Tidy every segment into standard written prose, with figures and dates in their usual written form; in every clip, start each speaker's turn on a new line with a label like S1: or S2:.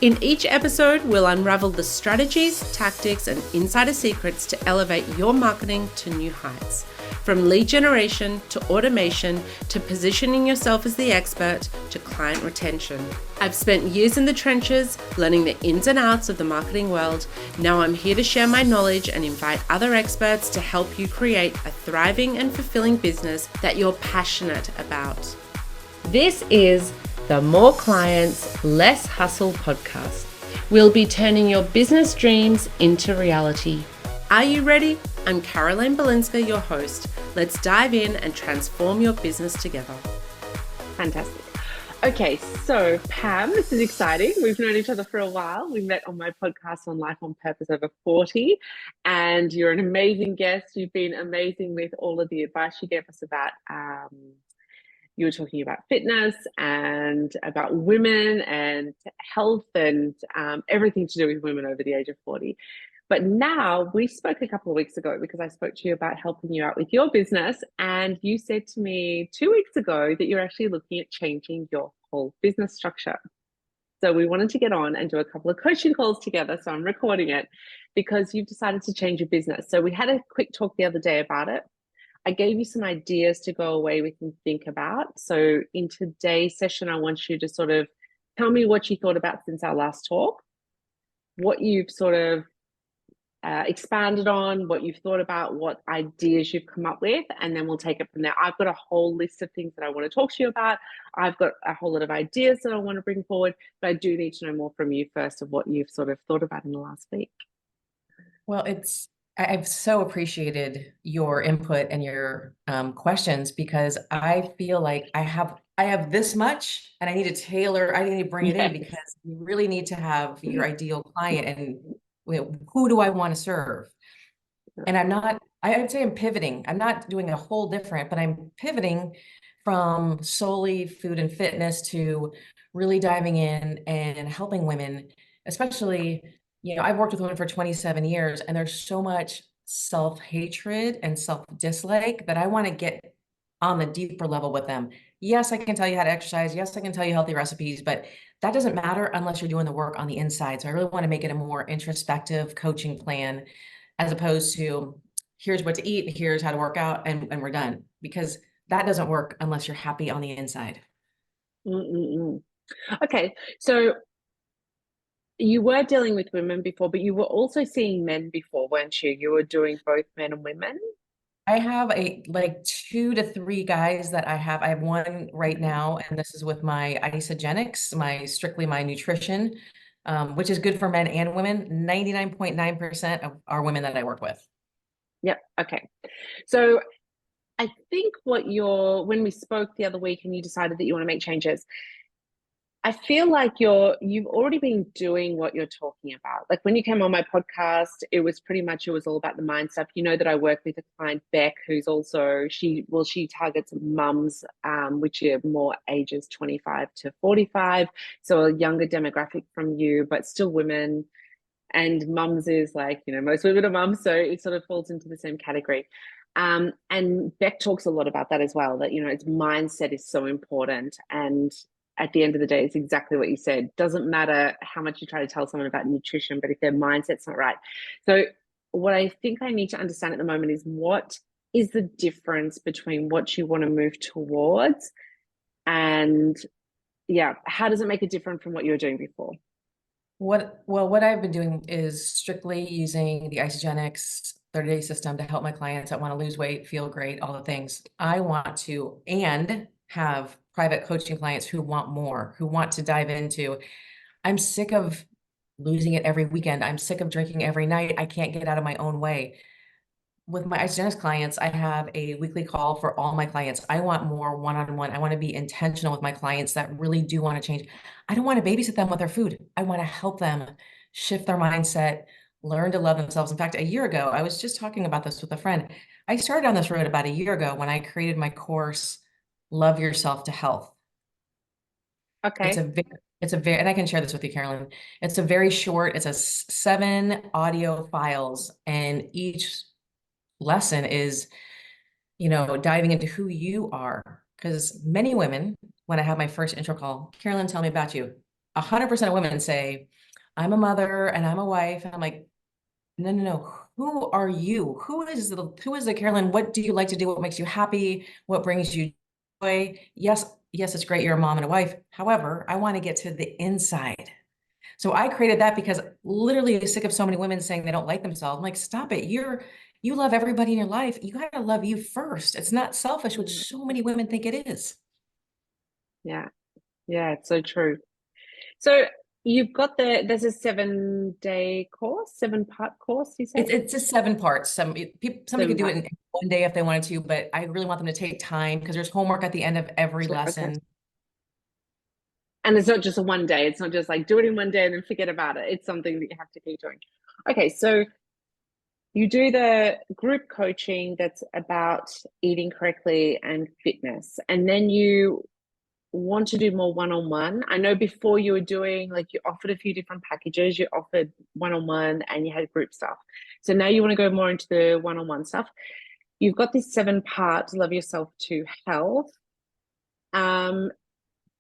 S1: In each episode, we'll unravel the strategies, tactics, and insider secrets to elevate your marketing to new heights. From lead generation to automation to positioning yourself as the expert to client retention. I've spent years in the trenches learning the ins and outs of the marketing world. Now I'm here to share my knowledge and invite other experts to help you create a thriving and fulfilling business that you're passionate about. This is the More Clients, Less Hustle podcast. We'll be turning your business dreams into reality. Are you ready? I'm Caroline Balinska, your host. Let's dive in and transform your business together.
S2: Fantastic. Okay, so Pam, this is exciting. We've known each other for a while. We met on my podcast on Life on Purpose Over 40, and you're an amazing guest. You've been amazing with all of the advice you gave us about you were talking about fitness and about women and health and everything to do with women over the age of 40. But now we spoke a couple of weeks ago because I spoke to you about helping you out with your business. And you said to me 2 weeks ago that you're actually looking at changing your whole business structure. So we wanted to get on and do a couple of coaching calls together. So I'm recording it because you've decided to change your business. So we had a quick talk the other day about it. I gave you some ideas to go away with and think about. So in today's session, I want you to sort of tell me what you thought about since our last talk, what you've sort of expanded on, what you've thought about, what ideas you've come up with, and then we'll take it from there. I've got a whole list of things that I want to talk to you about. I've got a whole lot of ideas that I want to bring forward, but I do need to know more from you first of what you've sort of thought about in the last week.
S3: Well, I've so appreciated your input and your questions because I feel like I have this much and I need to bring it in because you really need to have your ideal client and who do I want to serve? And I'd say I'm pivoting. I'm not doing a whole different, but I'm pivoting from solely food and fitness to really diving in and helping women, especially, I've worked with women for 27 years and there's so much self-hatred and self-dislike that I want to get on the deeper level with them. Yes, I can tell you how to exercise. Yes, I can tell you healthy recipes, but that doesn't matter unless you're doing the work on the inside. So I really want to make it a more introspective coaching plan as opposed to here's what to eat, here's how to work out, and we're done. Because that doesn't work unless you're happy on the inside.
S2: Okay, so you were dealing with women before, but you were also seeing men before, weren't you? You were doing both men and women?
S3: I have like 2 to 3 guys that I have. I have one right now, and this is with my isogenics, strictly my nutrition, which is good for men and women. 99.9% of our women that I work with.
S2: Yep. Okay. So I think when we spoke the other week and you decided that you want to make changes, I feel like you've already been doing what you're talking about. Like when you came on my podcast, it was all about the mind stuff. You know that I work with a client, Beck, who's also, she targets mums, which are more ages 25 to 45. So a younger demographic from you, but still women. And mums is like, most women are mums. So it sort of falls into the same category. And Beck talks a lot about that as well, that, its mindset is so important. And at the end of the day, it's exactly what you said. Doesn't matter how much you try to tell someone about nutrition, but if their mindset's not right. So what I think I need to understand at the moment is what is the difference between what you want to move towards and how does it make it different from what you were doing before?
S3: What I've been doing is strictly using the Isogenics 30-day system to help my clients that want to lose weight, feel great, all the things. I want to and have private coaching clients who want more, who want to dive into. I'm sick of losing it every weekend. I'm sick of drinking every night. I can't get out of my own way. With my Isogenics clients, I have a weekly call for all my clients. I want more one-on-one. I want to be intentional with my clients that really do want to change. I don't want to babysit them with their food. I want to help them shift their mindset, learn to love themselves. In fact, a year ago, I was just talking about this with a friend. I started on this road about a year ago when I created my course, Love Yourself to Health.
S2: Okay.
S3: And I can share this with you, Carolyn. It's a very short, it's 7 audio files, and each lesson is, diving into who you are. Because many women, when I have my first intro call, Carolyn, tell me about you. 100% of women say, I'm a mother and I'm a wife. And I'm like, no, no, no. Who are you? Who is the Caroline? What do you like to do? What makes you happy? What brings you joy? Yes, yes, it's great you're a mom and a wife. However, I want to get to the inside. So I created that because literally sick of so many women saying they don't like themselves. I'm like, stop it. You love everybody in your life. You got to love you first. It's not selfish, which
S2: Mm.
S3: so many women think it is.
S2: Yeah. Yeah, it's so true. So you've got there's a 7-day course, 7-part course, you said?
S3: It's just 7 parts. Somebody could
S2: Seven
S3: do it
S2: parts.
S3: in one day if they wanted to, but I really want them to take time because there's homework at the end of every
S2: Sure, okay.
S3: lesson.
S2: And it's not just a one day. It's not just like do it in one day and then forget about it. It's something that you have to keep doing. Okay, so you do the group coaching that's about eating correctly and fitness. And then you want to do more one-on-one. I know before you were doing, like, you offered a few different packages. You offered one-on-one and you had group stuff. So now you want to go more into the one-on-one stuff. You've got this 7-part Love Yourself to Health.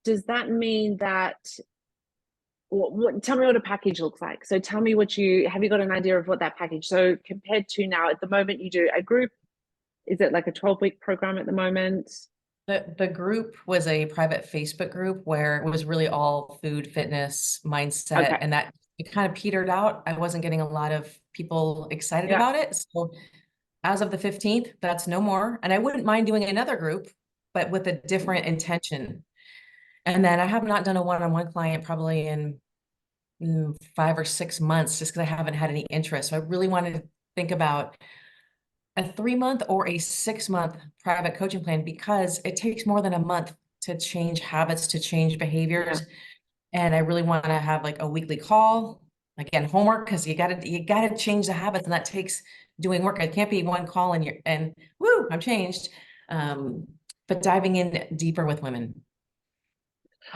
S2: Does that mean that tell me what a package looks like? So tell me have you got an idea of what that package, so compared to now, at the moment you do a group, is it like a 12-week program at the moment?
S3: The group was a private Facebook group where it was really all food, fitness, mindset,
S2: Okay.
S3: and that it kind of petered out. I wasn't getting a lot of people excited
S2: Yeah.
S3: about it. So as of the 15th, that's no more. And I wouldn't mind doing another group, but with a different intention. And then I have not done a one-on-one client probably in 5 or 6 months just because I haven't had any interest. So I really wanted to think about a 3 month or a 6 month private coaching plan because it takes more than a month to change habits, to change
S2: Yeah.
S3: behaviors. And I really want to have like a weekly call, again, homework, because you gotta change the habits, and that takes doing work. It can't be one call and woo, I'm changed. Um, but diving in deeper with women.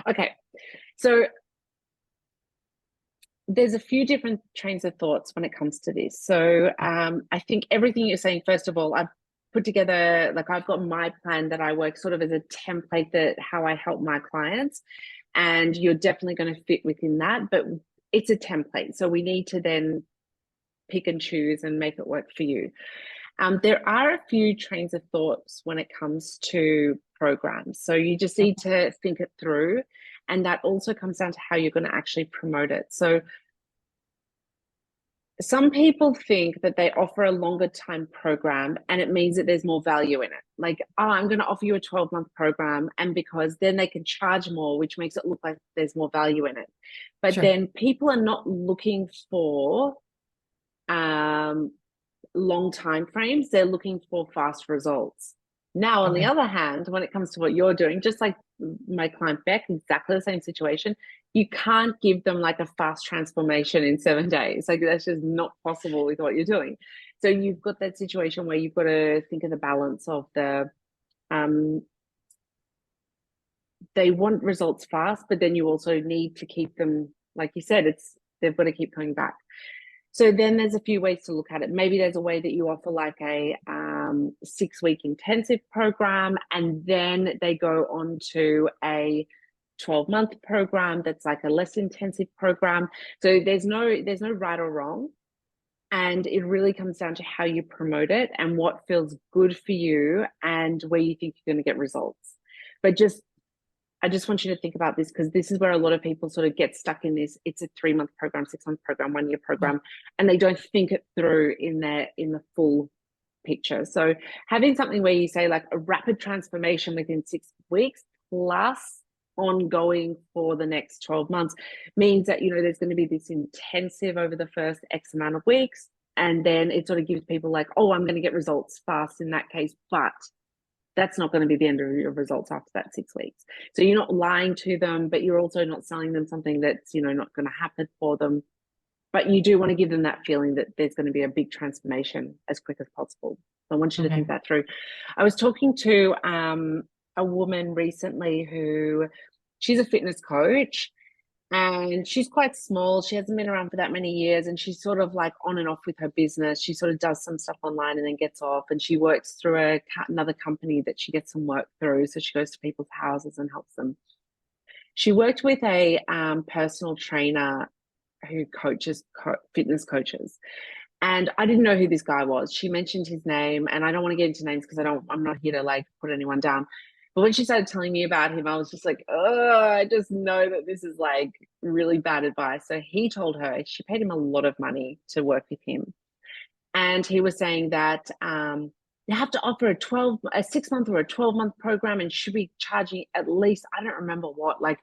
S2: Okay, so there's a few different trains of thoughts when it comes to this. So I think everything you're saying, first of all, I've put together, like, I've got my plan that I work sort of as a template that how I help my clients, and you're definitely going to fit within that, but it's a template. So we need to then pick and choose and make it work for you. There are a few trains of thoughts when it comes to programs. So you just need to think it through. And that also comes down to how you're going to actually promote it. So some people think that they offer a longer time program and it means that there's more value in it. Like, oh, I'm going to offer you a 12-month program, and because then they can charge more, which makes it look like there's more value in it. But
S3: Sure.
S2: then people are not looking for long time frames, they're looking for fast results. Now, on the
S3: Okay.
S2: other hand, when it comes to what you're doing, just like my client Beck, exactly the same situation, you can't give them like a fast transformation in 7 days. Like, that's just not possible with what you're doing. So you've got that situation where you've got to think of the balance of they want results fast, but then you also need to keep them, like you said, they've got to keep coming back. So then there's a few ways to look at it. Maybe there's a way that you offer like a 6-week intensive program, and then they go on to a 12-month program that's like a less intensive program. So there's no right or wrong. And it really comes down to how you promote it and what feels good for you and where you think you're going to get results. But I just want you to think about this, because this is where a lot of people sort of get stuck in this. It's a 3-month program, 6-month program, 1-year program, and they don't think it through in the full picture. So having something where you say like a rapid transformation within 6 weeks plus ongoing for the next 12 months means that, there's going to be this intensive over the first X amount of weeks. And then it sort of gives people like, oh, I'm going to get results fast in that case, but that's not going to be the end of your results after that 6 weeks. So you're not lying to them, but you're also not selling them something that's, not going to happen for them. But you do want to give them that feeling that there's going to be a big transformation as quick as possible. So I want you to think that through. I was talking to a woman recently who, she's a fitness coach, and she's quite small. She hasn't been around for that many years, and she's sort of like on and off with her business. She sort of does some stuff online and then gets off, and she works through another company that she gets some work through. So she goes to people's houses and helps them. She worked with a personal trainer who coaches fitness coaches. And I didn't know who this guy was. She mentioned his name, and I don't want to get into names because I'm not here to like put anyone down. But when she started telling me about him, I was just like, oh, I just know that this is like really bad advice. So he told her, she paid him a lot of money to work with him. And he was saying that you have to offer a 6-month or a 12-month program, and should be charging at least, I don't remember what, like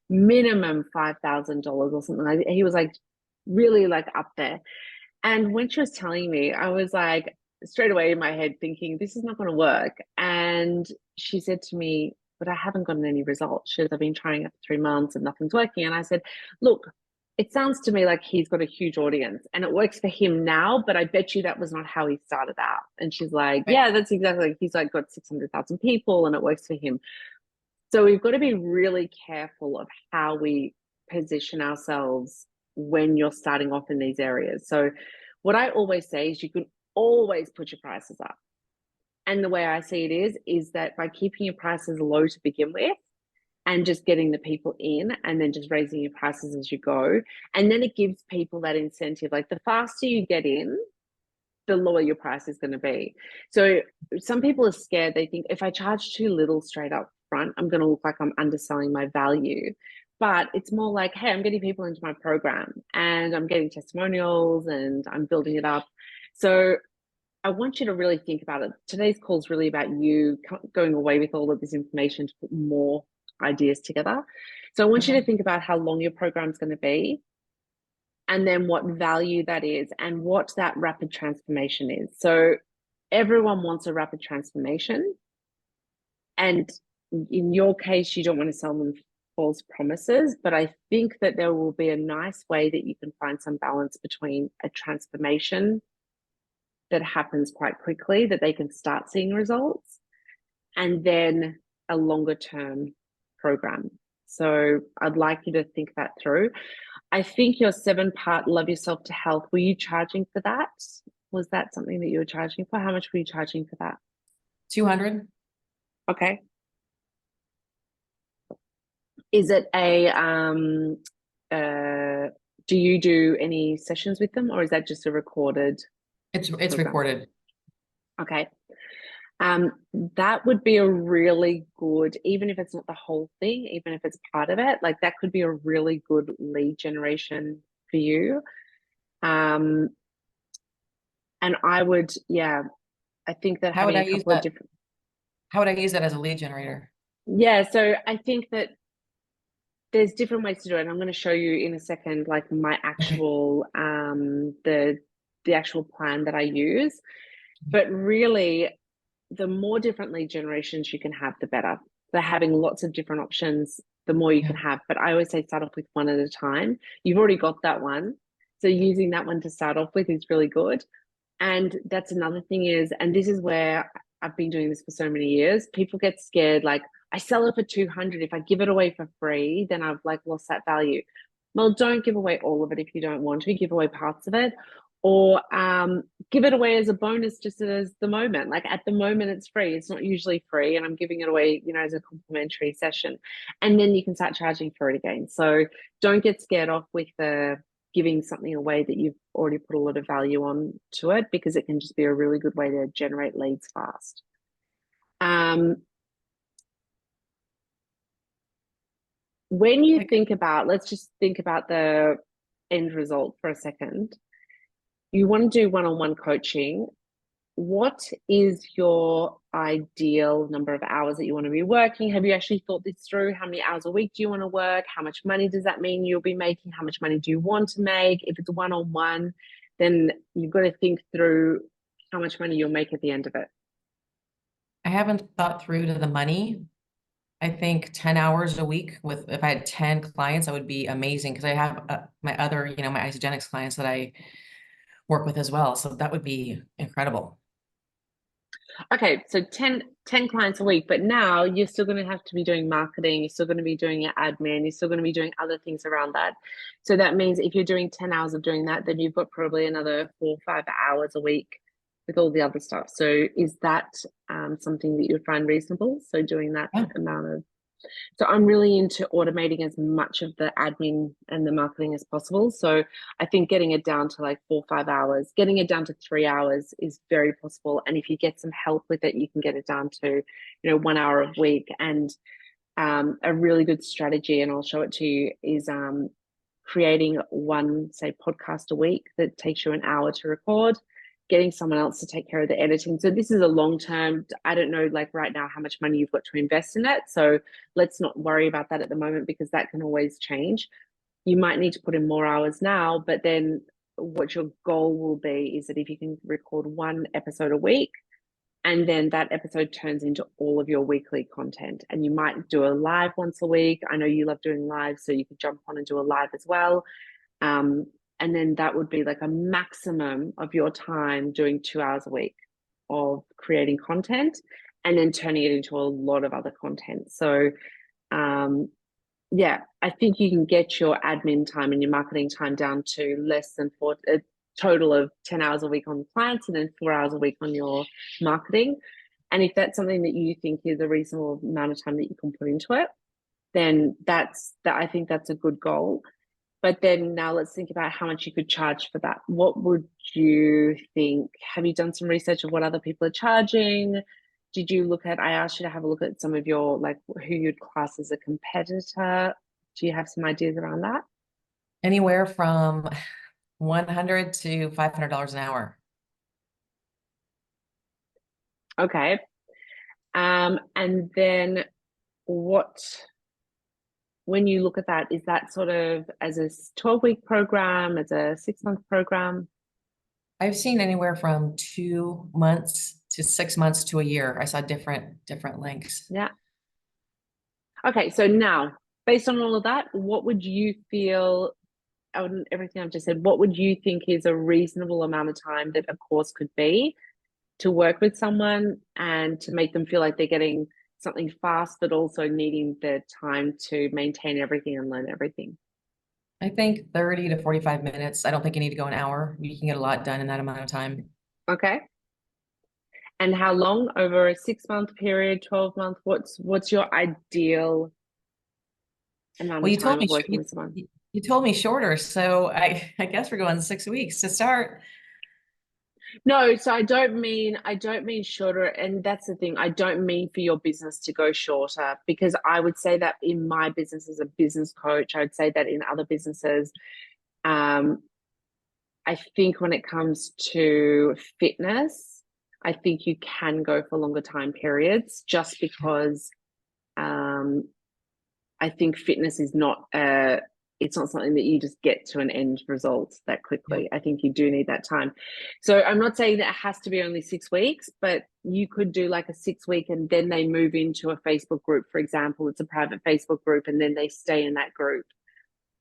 S2: minimum $5,000 or something like that. He was like really like up there. And when she was telling me, I was like straight away in my head thinking, this is not going to work. And she said to me, but I haven't gotten any results. She said, I've been trying it for 3 months and nothing's working. And I said, look, it sounds to me like he's got a huge audience and it works for him now, but I bet you that was not how he started out. And she's like, yeah, that's exactly, he's like got 600,000 people and it works for him. So we've got to be really careful of how we position ourselves when you're starting off in these areas. So what I always say is you can always put your prices up. And the way I see it is that by keeping your prices low to begin with and just getting the people in and then just raising your prices as you go. And then it gives people that incentive. Like the faster you get in, the lower your price is going to be. So some people are scared. They think if I charge too little straight up front, I'm going to look like I'm underselling my value. But it's more like, hey, I'm getting people into my program and I'm getting testimonials and I'm building it up. So I want you to really think about it. Today's call is really about you going away with all of this information to put more ideas together. So I want you to think about how long your program is going to be, and then what value that is and what that rapid transformation is. So everyone wants a rapid transformation. And in your case, you don't want to sell them false promises, but I think that there will be a nice way that you can find some balance between a transformation that happens quite quickly, that they can start seeing results, and then a longer term program. So I'd like you to think that through. I think your 7-part Love Yourself to Health, were you charging for that? Was that something that you were charging for? How much were you charging for that?
S3: 200.
S2: Okay. Is it do you do any sessions with them, or is that just a recorded?
S3: It's
S2: program?
S3: recorded.
S2: Okay. That would be a really good, even if it's not the whole thing, even if it's part of it, like that could be a really good lead generation for you. And I would, I think that
S3: How would
S2: having
S3: I
S2: a
S3: use
S2: couple of
S3: that?
S2: different.
S3: How would I use that as a lead generator?
S2: Yeah, so I think that there's different ways to do it. And I'm going to show you in a second, like my actual, the actual plan that I use. But really, the more different lead generations you can have, the better. So having lots of different options, the more you can have. But I always say start off with one at a time. You've already got that one. So using that one to start off with is really good. And that's another thing is, and this is where I've been doing this for so many years, people get scared, like, I sell it for 200. If I give it away for free, then I've like lost that value. Well, don't give away all of it if you don't want to. Give away parts of it, or give it away as a bonus just as the moment. Like at the moment, it's free. It's not usually free, and I'm giving it away, as a complimentary session, and then you can start charging for it again. So don't get scared off with the giving something away that you've already put a lot of value on to it, because it can just be a really good way to generate leads fast. When you think about, let's just think about the end result for a second. You want to do one-on-one coaching. What is your ideal number of hours that you want to be working? Have you actually thought this through? How many hours a week do you want to work? How much money does that mean you'll be making? How much money do you want to make? If it's one-on-one, then you've got to think through how much money you'll make at the end of it.
S3: I haven't thought through to the money. I think 10 hours a week if I had 10 clients, that would be amazing, because I have my other, my Isagenix clients that I work with as well. So that would be incredible.
S2: Okay, so 10 clients a week, but now you're still going to have to be doing marketing, you're still going to be doing your admin, you're still going to be doing other things around that. So that means if you're doing 10 hours of doing that, then you've got probably another 4 or 5 hours a week with all the other stuff. So is that something that you would find reasonable? So doing that amount of... So I'm really into automating as much of the admin and the marketing as possible. So I think getting it down to like 4 or 5 hours, getting it down to 3 hours is very possible. And if you get some help with it, you can get it down to, 1 hour a week. And a really good strategy, and I'll show it to you, is creating one, say, podcast a week that takes you an hour to record, getting someone else to take care of the editing. So this is a long term. I don't know, like right now, how much money you've got to invest in it. So let's not worry about that at the moment, because that can always change. You might need to put in more hours now, but then what your goal will be is that if you can record one episode a week, and then that episode turns into all of your weekly content, and you might do a live once a week. I know you love doing live, so you could jump on and do a live as well. And then that would be like a maximum of your time doing 2 hours a week of creating content, and then turning it into a lot of other content. So yeah, I think you can get your admin time and your marketing time down to less than a total of 10 hours a week on clients, and then 4 hours a week on your marketing. And if that's something that you think is a reasonable amount of time that you can put into it, then I think that's a good goal. But then now let's think about how much you could charge for that. What would you think? Have you done some research of what other people are charging? Did you I asked you to have a look at some of your, like, who you'd class as a competitor. Do you have some ideas around that?
S3: Anywhere from $100 to $500 an hour.
S2: Okay. And then when you look at that, is that sort of as a 12-week program, as a 6-month program?
S3: I've seen anywhere from 2 months to 6 months to a year. I saw different lengths.
S2: Yeah. Okay, so now, based on all of that, what would you feel, on everything I've just said, what would you think is a reasonable amount of time that a course could be to work with someone and to make them feel like they're getting something fast, but also needing the time to maintain everything and learn everything?
S3: I think 30 to 45 minutes. I don't think you need to go an hour. You can get a lot done in that amount of time.
S2: Okay. And how long? Over a 6-month period, 12-month? What's your ideal amount of time of working with someone?
S3: You told me shorter, so I guess we're going 6 weeks to start.
S2: No, so I don't mean shorter, and that's the thing. I don't mean for your business to go shorter, because I would say that in my business as a business coach, I would say that in other businesses, I think when it comes to fitness, I think you can go for longer time periods, just because I think fitness is not it's not something that you just get to an end result that quickly. I think you do need that time. So I'm not saying that it has to be only 6 weeks, but you could do like a 6-week and then they move into a Facebook group, for example. It's a private Facebook group, and then they stay in that group.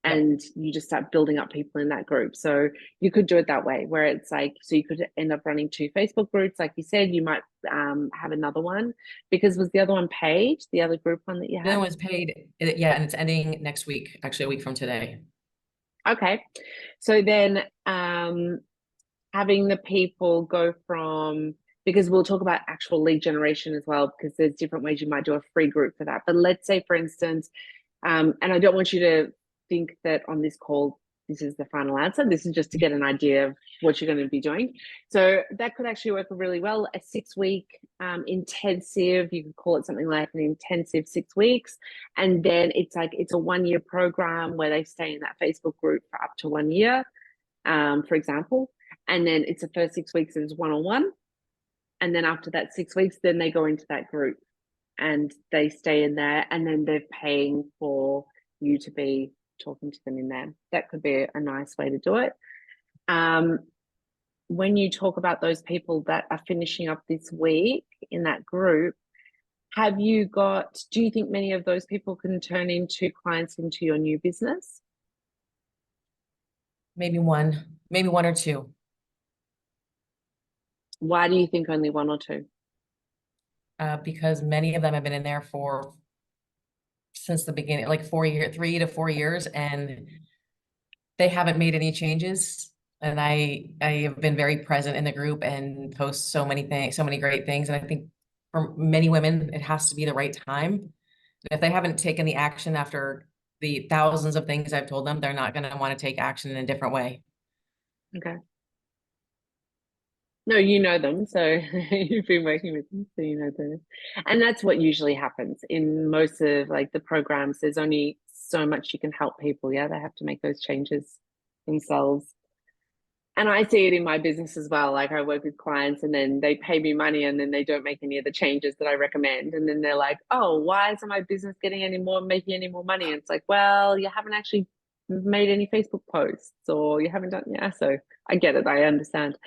S2: And you just start building up people in that group. So you could do it that way, where it's like, so you could end up running 2 Facebook groups. Like you said, you might have another one, because was the other one paid? The other group one that you had?
S3: The other one's paid. Yeah, and it's ending next week, actually a week from today.
S2: Okay. So then having the people go from, because we'll talk about actual lead generation as well, because there's different ways you might do a free group for that. But let's say, for instance, and I don't want you to think that on this call this is the final answer. This is just to get an idea of what you're going to be doing. So that could actually work really well. A 6-week intensive, you could call it something like an intensive 6 weeks, and then it's a 1-year program where they stay in that Facebook group for up to 1 year, for example. And then it's the first 6 weeks is one-on-one, and then after that 6 weeks, then they go into that group and they stay in there, and then they're paying for you to be talking to them in there. That could be a nice way to do it. When you talk about those people that are finishing up this week in that group, do you think many of those people can turn into clients into your new business?
S3: Maybe one or two.
S2: Why do you think only 1 or 2?
S3: Because many of them have been in there since the beginning, like 3 to 4 years, and they haven't made any changes. And I have been very present in the group and post so many great things. And I think for many women, it has to be the right time If they haven't taken the action after the thousands of things I've told them, they're not going to want to take action in a different way.
S2: Okay. No, you know them, so you've been working with them, so you know them. And that's what usually happens in most of like the programs. There's only so much you can help people. Yeah, they have to make those changes themselves. And I see it in my business as well. Like I work with clients and then they pay me money and then they don't make any of the changes that I recommend. And then they're like, oh, why isn't my business getting any more, making any more money? And it's like, well, you haven't actually made any Facebook posts or you haven't done, yeah. So I get it. I understand.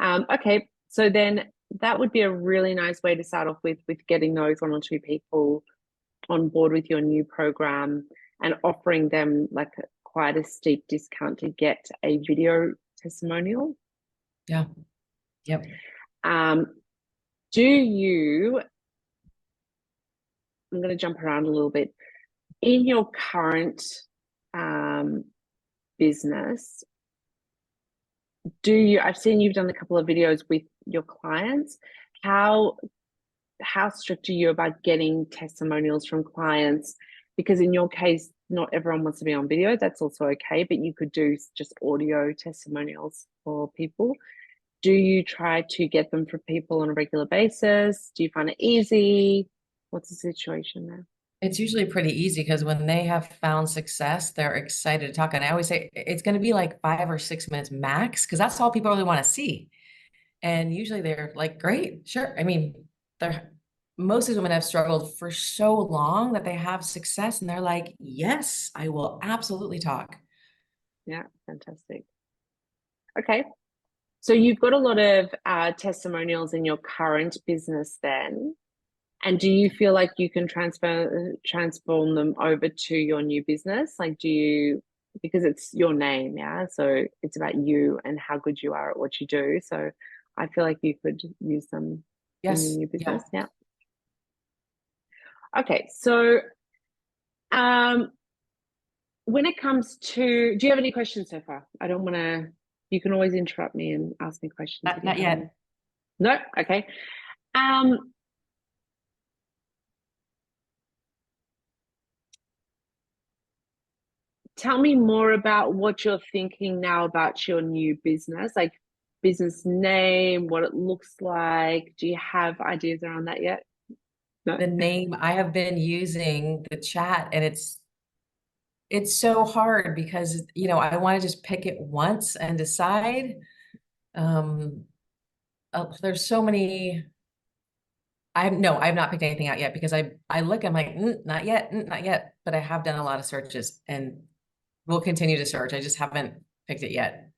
S2: Okay. So then that would be a really nice way to start off with getting those one or two people on board with your new program and offering them like quite a steep discount to get a video testimonial.
S3: Yeah. Yep.
S2: Do you, I'm going to jump around a little bit, in your current business, I've seen you've done a couple of videos with your clients. How strict are you about getting testimonials from clients? Because in your case, not everyone wants to be on video. That's also okay, but you could do just audio testimonials for people. Do you try to get them for people on a regular basis? Do you find it easy? What's the situation there?
S3: It's usually pretty easy because when they have found success, they're excited to talk. And I always say it's going to be like 5 or 6 minutes max because that's all people really want to see. And usually they're like, great, sure. I mean, most of these women have struggled for so long that they have success and they're like, yes, I will absolutely talk.
S2: Yeah, fantastic. Okay. So you've got a lot of testimonials in your current business then. And do you feel like you can transform them over to your new business? Like, because it's your name, yeah? So it's about you and how good you are at what you do. So I feel like you could use them in your
S3: Yes.
S2: new business.
S3: Yeah.
S2: Yeah. Okay. So when it comes to, do you have any questions so far? I don't want to, you can always interrupt me and ask me questions.
S3: Not yet.
S2: Any. No? Okay. Tell me more about what you're thinking now about your new business, like business name, what it looks like. Do you have ideas around that yet? No?
S3: The name I have been using the chat and it's so hard because, I want to just pick it once and decide. There's so many. I've not picked anything out yet because I look, I'm like, not yet, not yet. But I have done a lot of searches and will continue to search. I just haven't picked it yet.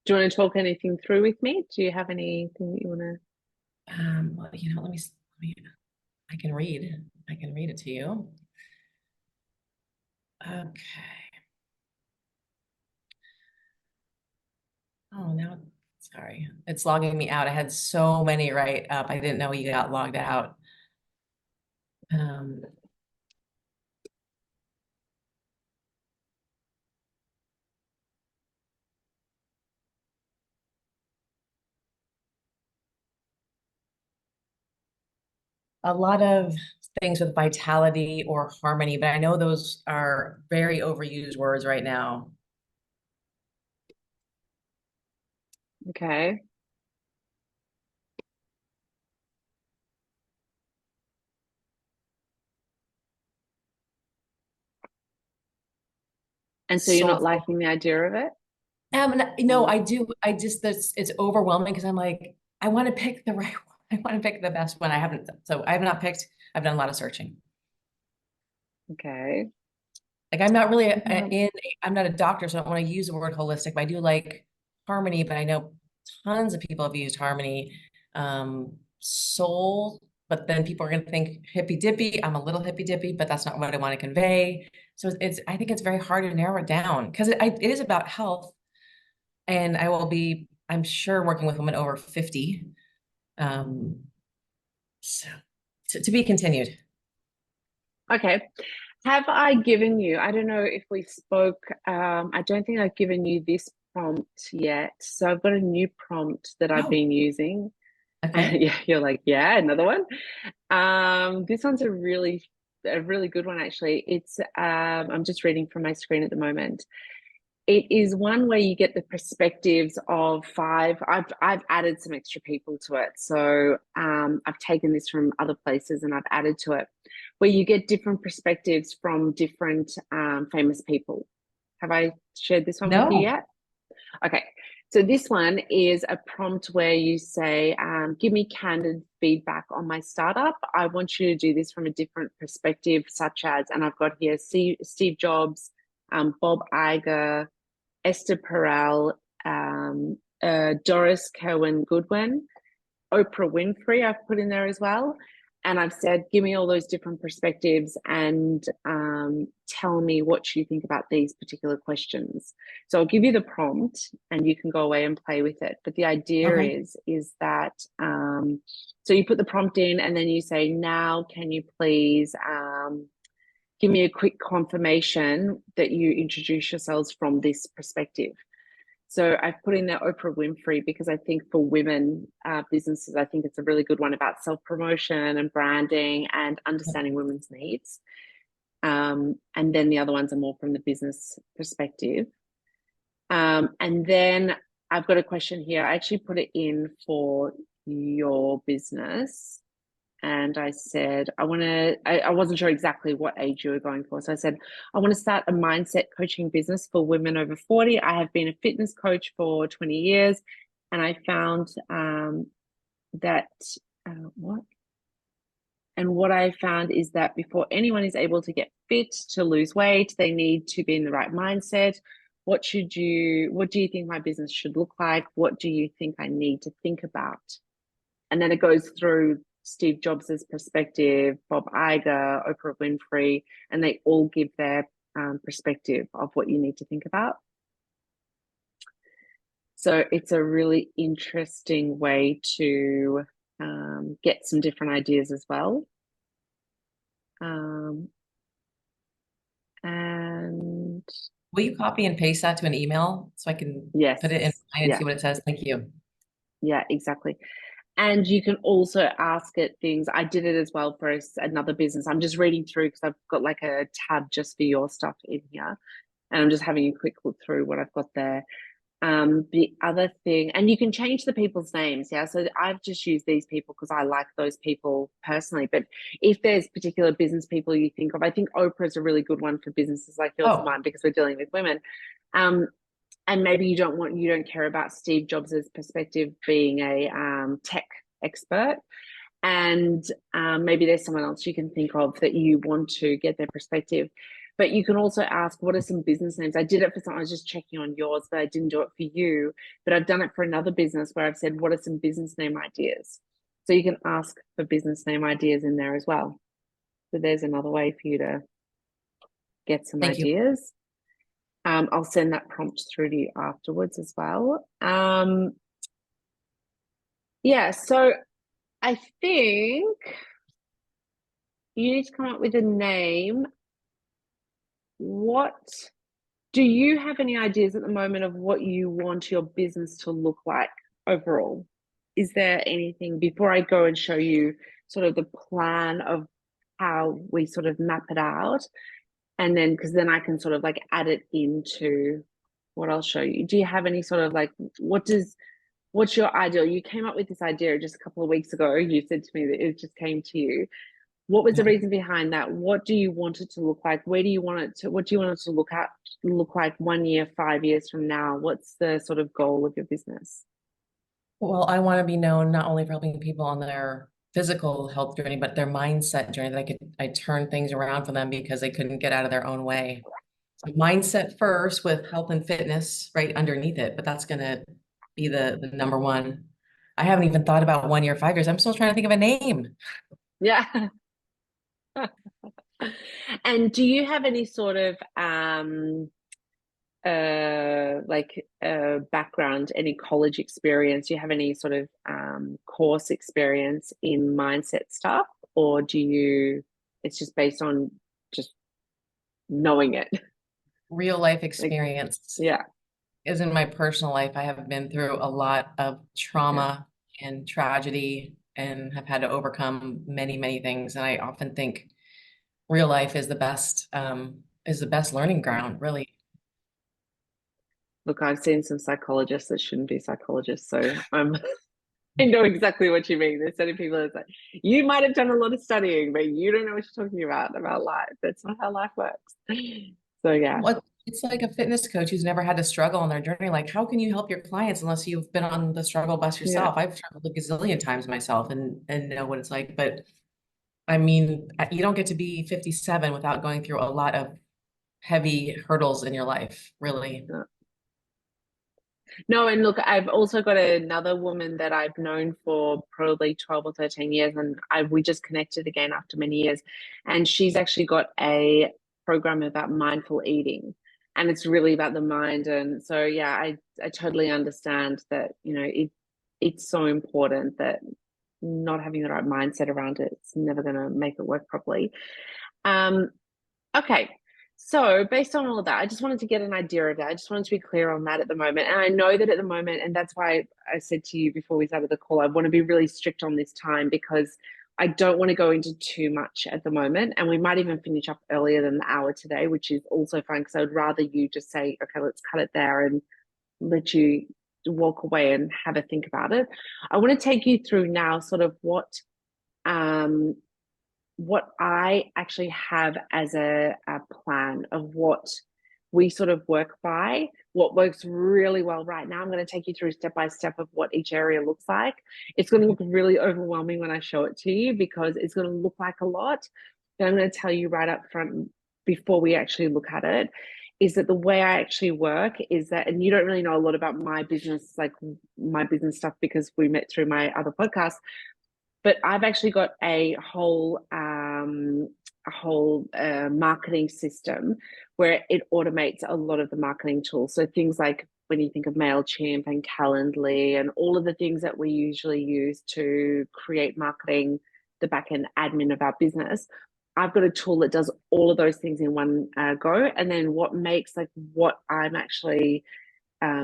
S2: Do you want to talk anything through with me? Do you have anything that you want to?
S3: Well, let me. I can read. I can read it to you. Okay. Oh, now, sorry. It's logging me out. I had so many right up. I didn't know you got logged out. A lot of things with vitality or harmony, but I know those are very overused words right now.
S2: Okay. And so you're not liking the idea of it?
S3: No, I do. It's overwhelming because I'm like, I want to pick the right one. I want to pick the best one. I haven't, so I have not picked. I've done a lot of searching.
S2: Okay.
S3: Like I'm not really I'm not a doctor, so I don't want to use the word holistic, but I do like harmony, but I know tons of people have used harmony, soul, but then people are going to think hippy dippy. I'm a little hippy dippy, but that's not what I want to convey. So I think it's very hard to narrow it down because it is about health. And I will be, I'm sure, working with women over 50. So to be continued.
S2: Okay. Have I given you, I don't know if we spoke, I don't think I've given you this prompt yet. So I've got a new prompt that I've been using.
S3: Okay.
S2: Yeah, you're like, yeah, another one. This one's a really a really good one, actually. It's I'm just reading from my screen at the moment. It is one where you get the perspectives of five. I've added some extra people to it, so I've taken this from other places and I've added to it, where you get different perspectives from different famous people. Have I shared this one with you
S3: No.
S2: yet? Okay, so this one is a prompt where you say, give me candid feedback on my startup. I want you to do this from a different perspective, such as, and I've got here Steve Jobs, Bob Iger, Esther Perel, Doris Cohen Goodwin, Oprah Winfrey, I've put in there as well. And I've said, give me all those different perspectives and tell me what you think about these particular questions. So I'll give you the prompt and you can go away and play with it. But the idea
S3: Okay.
S2: is that, so you put the prompt in and then you say, now, can you please give me a quick confirmation that you introduce yourselves from this perspective. So I've put in there Oprah Winfrey because I think for women businesses, I think it's a really good one about self-promotion and branding and understanding women's needs. And then the other ones are more from the business perspective. And then I've got a question here. I actually put it in for your business. And I said, I wasn't sure exactly what age you were going for. So I said, I want to start a mindset coaching business for women over 40. I have been a fitness coach for 20 years. And I found that, what? And what I found is that before anyone is able to get fit, to lose weight, they need to be in the right mindset. What do you think my business should look like? What do you think I need to think about? And then it goes through Steve Jobs' perspective, Bob Iger, Oprah Winfrey, and they all give their perspective of what you need to think about. So it's a really interesting way to get some different ideas as well. And
S3: Will you copy and paste that to an email so I can
S2: yes,
S3: put it in and
S2: yeah,
S3: see what it says? Thank you.
S2: yeah, exactly. And you can also ask it things. I did it as well for another business. I'm just reading through because I've got like a tab just for your stuff in here. And I'm just having a quick look through what I've got there. The other thing, and you can change the people's names. Yeah. So I've just used these people because I like those people personally. But if there's particular business people you think of, I think Oprah is a really good one for businesses like yours and mine because we're dealing with women. And maybe you don't care about Steve Jobs' perspective being a tech expert. And maybe there's someone else you can think of that you want to get their perspective. But you can also ask, what are some business names? I did it for some, I was just checking on yours, but I didn't do it for you. But I've done it for another business where I've said, what are some business name ideas? So you can ask for business name ideas in there as well. So there's another way for you to get some
S3: Thank you.
S2: ideas. I'll send that prompt through to you afterwards as well. Yeah, so I think you need to come up with a name. Do you have any ideas at the moment of what you want your business to look like overall? Is there anything, before I go and show you sort of the plan of how we sort of map it out, and then because then I can sort of like add it into what I'll show you. Do you have any sort of like, what's your ideal? You came up with this idea just a couple of weeks ago. You said to me that it just came to you. What was the reason behind that? What do you want it to look like? What do you want it to look like 1 year, 5 years from now? What's the sort of goal of your business?
S3: Well, I want to be known not only for helping people on their physical health journey, but their mindset journey, that I turn things around for them because they couldn't get out of their own way. So mindset first with health and fitness right underneath it, but that's going to be the number one. I haven't even thought about 1 year, 5 years. I'm still trying to think of a name.
S2: Yeah. And do you have any sort of background, any college experience? Do you have any sort of course experience in mindset stuff, or it's just based on just knowing it?
S3: Real life experience.
S2: Yeah.
S3: Is in my personal life. I have been through a lot of trauma and tragedy and have had to overcome many, many things. And I often think real life is the best learning ground, really.
S2: Look, I've seen some psychologists that shouldn't be psychologists, so I know exactly what you mean. There's certain people that's like, you might have done a lot of studying, but you don't know what you're talking about life. That's not how life works. So yeah.
S3: What it's like a fitness coach who's never had to struggle on their journey. Like, how can you help your clients unless you've been on the struggle bus
S2: Yeah.
S3: yourself? I've struggled a gazillion times myself and know what it's like. But I mean, you don't get to be 57 without going through a lot of heavy hurdles in your life, really.
S2: Yeah. No, and look, I've also got another woman that I've known for probably 12 or 13 years, and we just connected again after many years. And she's actually got a program about mindful eating, and it's really about the mind. And so, yeah, I totally understand that, it's so important that not having the right mindset around it's never going to make it work properly. Okay. So based on all of that, I just wanted to get an idea of that. I just wanted to be clear on that at the moment. And I know that at the moment, and that's why I said to you before we started the call, I want to be really strict on this time because I don't want to go into too much at the moment. And we might even finish up earlier than the hour today, which is also fine because I would rather you just say, okay, let's cut it there and let you walk away and have a think about it. I want to take you through now sort of what I actually have as a plan of what we sort of work by, what works really well right now. I'm going to take you through step by step of what each area looks like. It's going to look really overwhelming when I show it to you because it's going to look like a lot. But I'm going to tell you right up front before we actually look at it is that the way I actually work is that, and you don't really know a lot about my business, like my business stuff, because we met through my other podcast, but I've actually got a whole marketing system where it automates a lot of the marketing tools. So things like when you think of MailChimp and Calendly and all of the things that we usually use to create marketing, the back end admin of our business, I've got a tool that does all of those things in one go. And then what makes like what I'm actually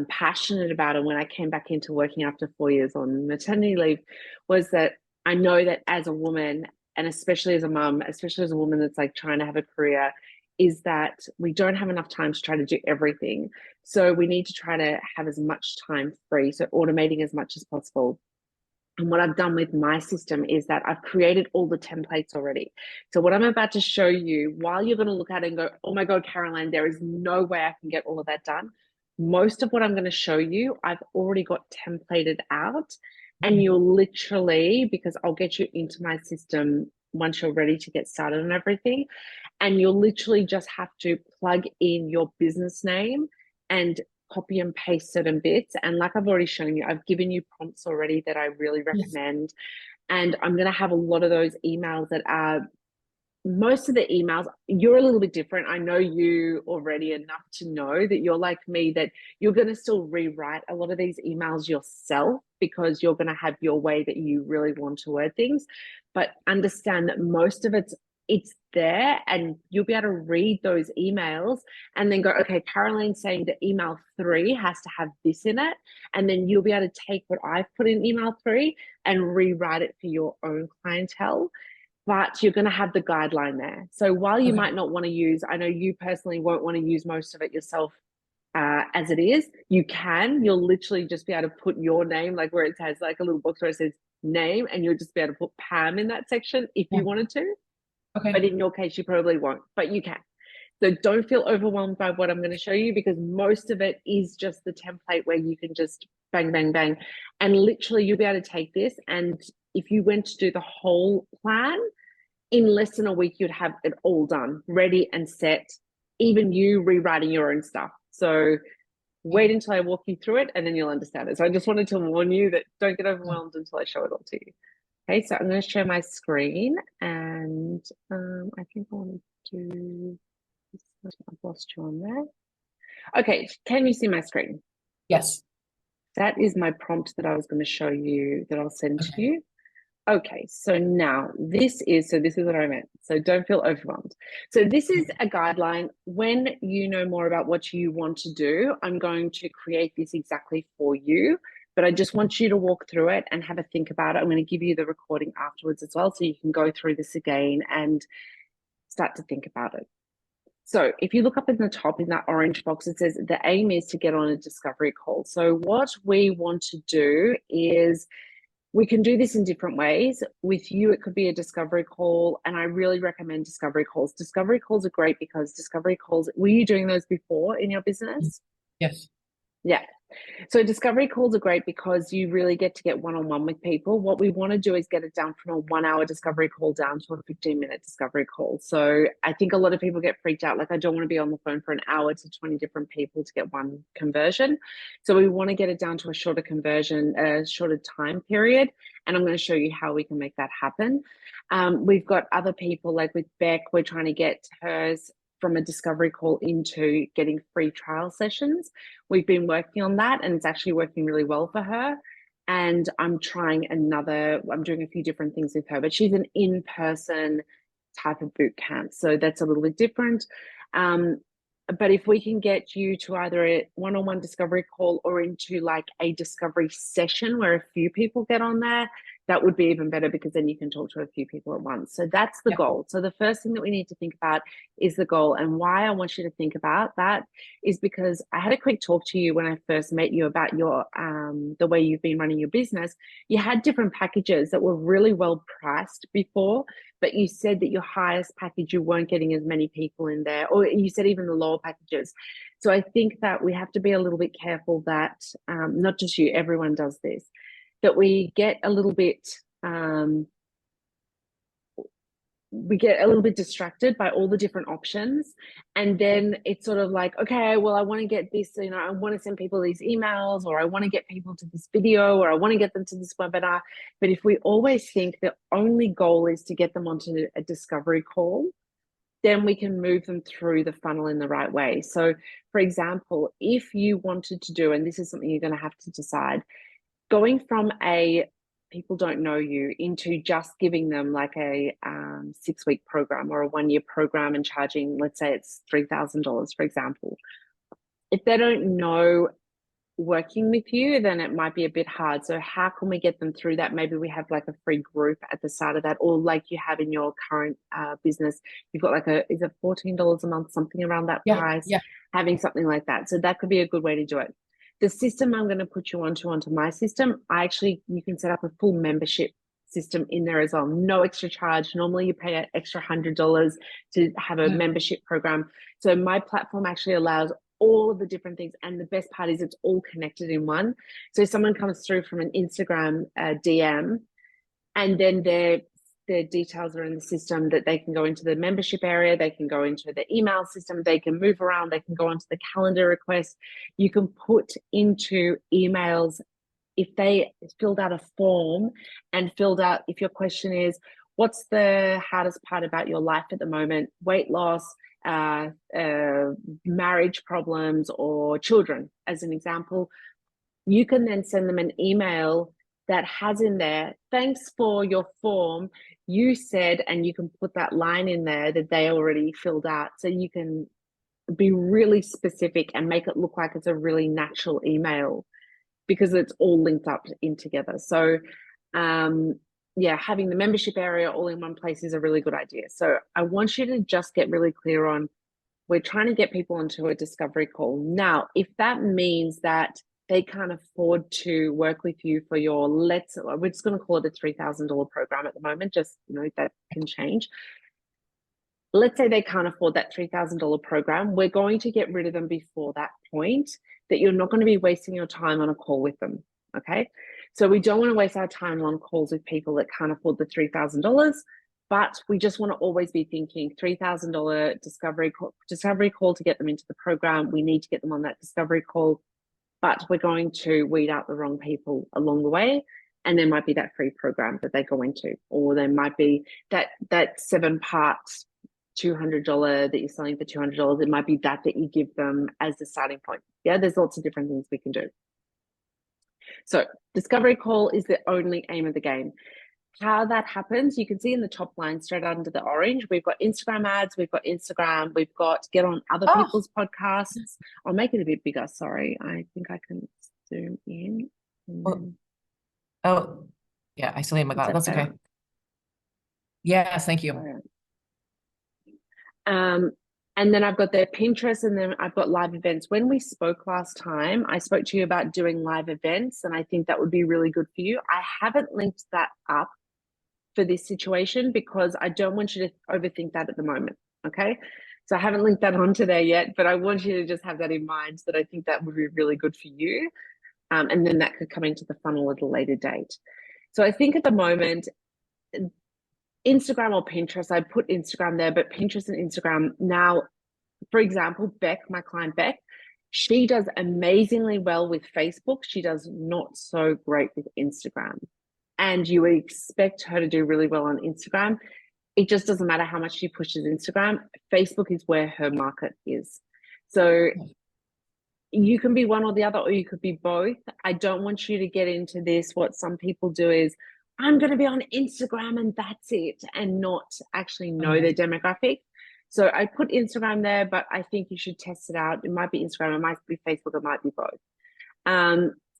S2: passionate about, and when I came back into working after 4 years on maternity leave, was that I know that as a woman, and especially as a mum, especially as a woman that's like trying to have a career, is that we don't have enough time to try to do everything. So we need to try to have as much time free, so automating as much as possible. And what I've done with my system is that I've created all the templates already. So what I'm about to show you, while you're going to look at it and go, oh my God, Caroline, there is no way I can get all of that done. Most of what I'm going to show you, I've already got templated out. And you'll literally, because I'll get you into my system once you're ready to get started on everything, and you'll literally just have to plug in your business name and copy and paste certain bits. And like I've already shown you, I've given you prompts already that I really recommend. Yes. And I'm going to have a lot of those emails that are, most of the emails, you're a little bit different. I know you already enough to know that you're like me, that you're going to still rewrite a lot of these emails yourself because you're going to have your way that you really want to word things. But understand that most of it's there, and you'll be able to read those emails and then go, okay, Caroline's saying that email 3 has to have this in it. And then you'll be able to take what I've put in email 3 and rewrite it for your own clientele. But you're going to have the guideline there. So while you might not want to use, I know you personally won't want to use most of it yourself as it is, you'll literally just be able to put your name, like where it has like a little box where it says name, and you'll just be able to put Pam in that section if you wanted to. Okay. But in your case, you probably won't, but you can. So don't feel overwhelmed by what I'm going to show you, because most of it is just the template where you can just bang, bang, bang. And literally you'll be able to take this, and if you went to do the whole plan, in less than a week, you'd have it all done, ready and set, even you rewriting your own stuff. So wait until I walk you through it and then you'll understand it. So I just wanted to warn you that don't get overwhelmed until I show it all to you. Okay, so I'm going to share my screen, and I think I want to do, I've lost you on there. Okay, can you see my screen?
S3: Yes.
S2: That is my prompt that I was going to show you, that I'll send to you. Okay, so now this is what I meant. So don't feel overwhelmed. So this is a guideline. When you know more about what you want to do, I'm going to create this exactly for you. But I just want you to walk through it and have a think about it. I'm going to give you the recording afterwards as well, so you can go through this again and start to think about it. So if you look up in the top in that orange box, it says the aim is to get on a discovery call. So what we want to do is, we can do this in different ways. With you, it could be a discovery call, and I really recommend discovery calls. Discovery calls are great because discovery calls, were you doing those before in your business?
S3: Yes.
S2: Yeah. So discovery calls are great because you really get to get one-on-one with people. What we want to do is get it down from a 1 hour discovery call down to a 15-minute discovery call. So I think a lot of people get freaked out. Like, I don't want to be on the phone for an hour to 20 different people to get one conversion. So we want to get it down to a shorter conversion, a shorter time period. And I'm going to show you how we can make that happen. We've got other people, like with Beck, we're trying to get hers from a discovery call into getting free trial sessions. We've been working on that, and it's actually working really well for her. And I'm doing a few different things with her, but she's an in-person type of boot camp. So that's a little bit different. But if we can get you to either a one-on-one discovery call or into like a discovery session where a few people get on there, that would be even better, because then you can talk to a few people at once. So that's the goal. So the first thing that we need to think about is the goal. And why I want you to think about that is because I had a quick talk to you when I first met you about your the way you've been running your business. You had different packages that were really well priced before, but you said that your highest package, you weren't getting as many people in there, or you said even the lower packages. So I think that we have to be a little bit careful that not just you, everyone does this, that we get a little bit distracted by all the different options. And then it's sort of like, okay, well, I want to get this, I want to send people these emails, or I want to get people to this video, or I want to get them to this webinar. But if we always think the only goal is to get them onto a discovery call, then we can move them through the funnel in the right way. So for example, if you wanted to do, and this is something you're going to have to decide, going from a people don't know you into just giving them like a 6-week program or a 1-year program and charging, let's say it's $3,000, for example. If they don't know working with you, then it might be a bit hard. So how can we get them through that? Maybe we have like a free group at the start of that, or like you have in your current business, you've got like is it $14 a month, something around that price, having something like that. So that could be a good way to do it. The system I'm going to put you onto my system, you can set up a full membership system in there as well. No extra charge. Normally you pay an extra $100 to have a membership program. So my platform actually allows all of the different things. And the best part is it's all connected in one. So if someone comes through from an Instagram DM, and then their details are in the system, that they can go into the membership area, they can go into the email system, they can move around, they can go onto the calendar request. You can put into emails, if they filled out a form and filled out, if your question is, what's the hardest part about your life at the moment? Weight loss, marriage problems, or children, as an example. You can then send them an email that has in there, thanks for your form, you said, and you can put that line in there that they already filled out. So you can be really specific and make it look like it's a really natural email, because it's all linked up in together. So having the membership area all in one place is a really good idea. So I want you to just get really clear on, we're trying to get people onto a discovery call. Now, if that means that they can't afford to work with you for your, we're just going to call it a $3,000 program at the moment, just, that can change. Let's say they can't afford that $3,000 program. We're going to get rid of them before that point, that you're not going to be wasting your time on a call with them. Okay. So we don't want to waste our time on calls with people that can't afford the $3,000, but we just want to always be thinking $3,000 discovery call to get them into the program. We need to get them on that discovery call, but we're going to weed out the wrong people along the way. And there might be that free program that they go into, or there might be that 7-part $200 that you're selling for $200. It might be that you give them as the starting point. Yeah, there's lots of different things we can do. So discovery call is the only aim of the game. How that happens, you can see in the top line straight under the orange, we've got Instagram ads, we've got Instagram, we've got get on other people's podcasts. I'll make it a bit bigger. Sorry, I think I can zoom in.
S3: Yeah, I still need my glasses. That's okay. Yes, thank you.
S2: Um, and then I've got their Pinterest, and then I've got live events. When we spoke last time, I spoke to you about doing live events, and I think that would be really good for you. I haven't linked that up for this situation because I don't want you to overthink that at the moment. Okay. So I haven't linked that onto there yet, but I want you to just have that in mind that I think that would be really good for you. And then that could come into the funnel at a later date. So I think at the moment, Instagram or Pinterest, I put Instagram there, but Pinterest and Instagram now, for example, Beck, my client Beck, she does amazingly well with Facebook. She does not so great with Instagram. And you would expect her to do really well on Instagram. It just doesn't matter how much she pushes Instagram. Facebook is where her market is. So you can be one or the other, or you could be both. I don't want you to get into this. What some people do is, I'm going to be on Instagram and that's it, and not actually know their demographic. So I put Instagram there, but I think you should test it out. It might be Instagram, it might be Facebook, it might be both.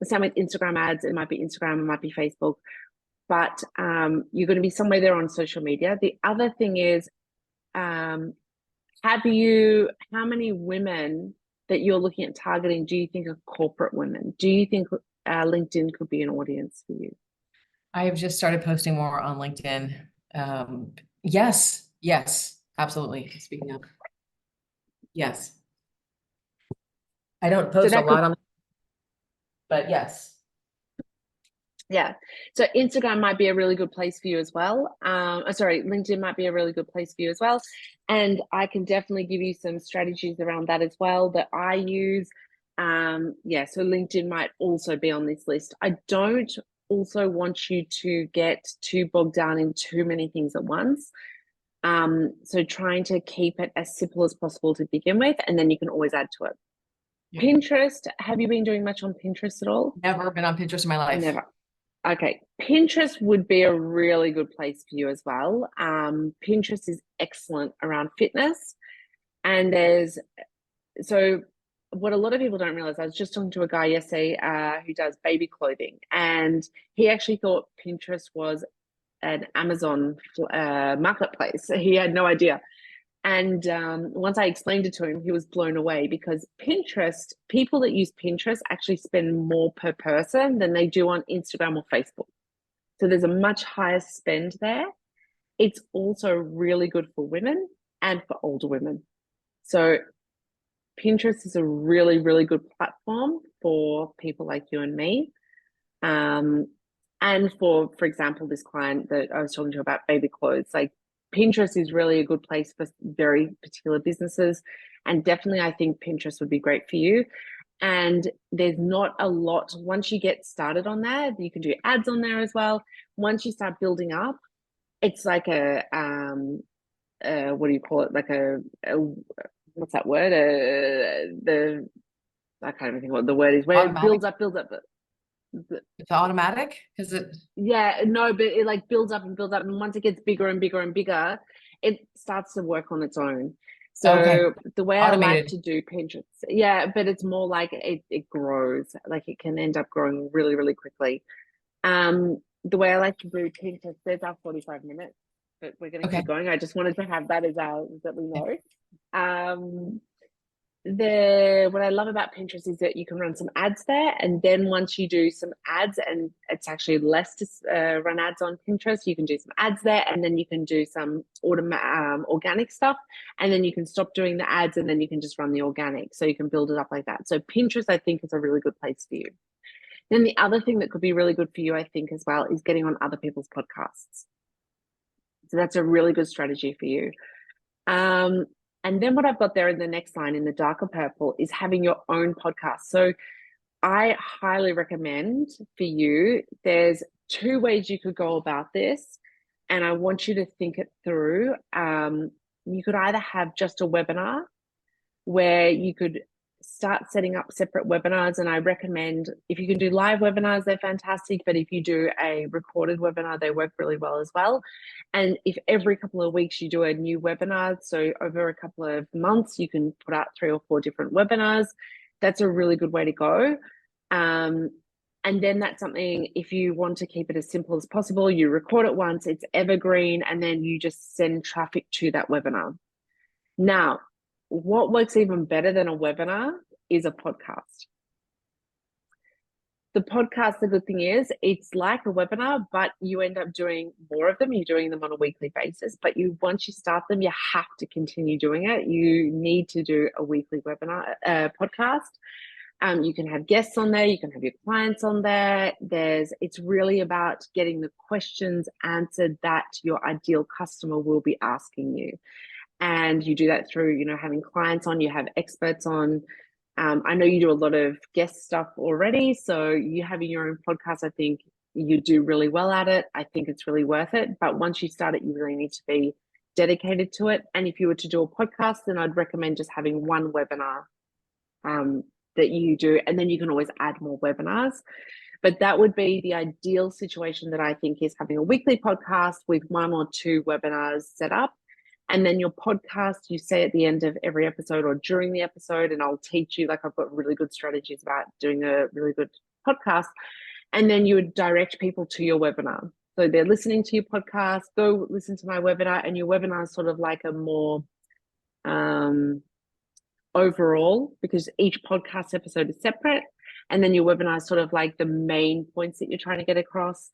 S2: Same with Instagram ads, it might be Instagram, it might be Facebook, but you're going to be somewhere there on social media. The other thing is, how many women that you're looking at targeting do you think are corporate women? Do you think LinkedIn could be an audience for you?
S3: I have just started posting more on LinkedIn. Yes, absolutely. Speaking of, yes. I don't post a lot on, but yes.
S2: Yeah. So Instagram might be a really good place for you as well. LinkedIn might be a really good place for you as well. And I can definitely give you some strategies around that as well that I use. So LinkedIn might also be on this list. I don't also want you to get too bogged down in too many things at once. So trying to keep it as simple as possible to begin with, and then you can always add to it. Yeah. Pinterest, have you been doing much on Pinterest at all?
S3: Never been on Pinterest in my life.
S2: Never. Okay, Pinterest would be a really good place for you as well. Pinterest is excellent around fitness, and what a lot of people don't realize, I was just talking to a guy yesterday who does baby clothing, and he actually thought Pinterest was an Amazon marketplace. He had no idea. And once I explained it to him, he was blown away, because Pinterest, people that use Pinterest actually spend more per person than they do on Instagram or Facebook. So there's a much higher spend there. It's also really good for women and for older women. So Pinterest is a really, really good platform for people like you and me. And for example, this client that I was talking to about baby clothes, like Pinterest is really a good place for very particular businesses. And definitely, I think Pinterest would be great for you. And there's not a lot, once you get started on that, you can do ads on there as well. Once you start building up, it's like what do you call it? Like what's that word? I can't even think what the word is, where automatic. It builds up.
S3: It's automatic, because it
S2: but it like builds up and builds up, and once it gets bigger and bigger and bigger, it starts to work on its own. So the way automated. I like to do Pinterest, but it's more like it grows, like it can end up growing really, really quickly. The way I like to do Pinterest, there's our 45 minutes, but we're going to keep going. I just wanted to have that that we know. What I love about Pinterest is that you can run some ads there, and then once you do some ads, and it's actually less to run ads on Pinterest, you can do some ads there, and then you can do some organic stuff, and then you can stop doing the ads, and then you can just run the organic. So you can build it up like that. So Pinterest, I think, is a really good place for you. Then the other thing that could be really good for you, I think, as well, is getting on other people's podcasts. So that's a really good strategy for you. And then what I've got there in the next line in the darker purple is having your own podcast. So I highly recommend for you, there's 2 ways you could go about this, and I want you to think it through. You could either have just a webinar where you could start setting up separate webinars, and I recommend, if you can do live webinars, they're fantastic, but if you do a recorded webinar, they work really well as well. And if every couple of weeks you do a new webinar, so over a couple of months you can put out 3 or 4 different webinars, that's a really good way to go. And then that's something, if you want to keep it as simple as possible, you record it once, it's evergreen, and then you just send traffic to that webinar. Now, what works even better than a webinar is a podcast. The podcast, the good thing is it's like a webinar, but you end up doing more of them. You're doing them on a weekly basis, but once you start them, you have to continue doing it. You need to do a weekly webinar, podcast. You can have guests on there. You can have your clients on there. It's really about getting the questions answered that your ideal customer will be asking you. And you do that through, having clients on, you have experts on. I know you do a lot of guest stuff already. So you having your own podcast, I think you do really well at it. I think it's really worth it. But once you start it, you really need to be dedicated to it. And if you were to do a podcast, then I'd recommend just having one webinar that you do, and then you can always add more webinars. But that would be the ideal situation that I think is having a weekly podcast with 1 or 2 webinars set up. And then your podcast, you say at the end of every episode or during the episode, and I'll teach you, I've got really good strategies about doing a really good podcast. And then you would direct people to your webinar. So they're listening to your podcast, go listen to my webinar, and your webinar is sort of like a more overall, because each podcast episode is separate. And then your webinar is sort of like the main points that you're trying to get across.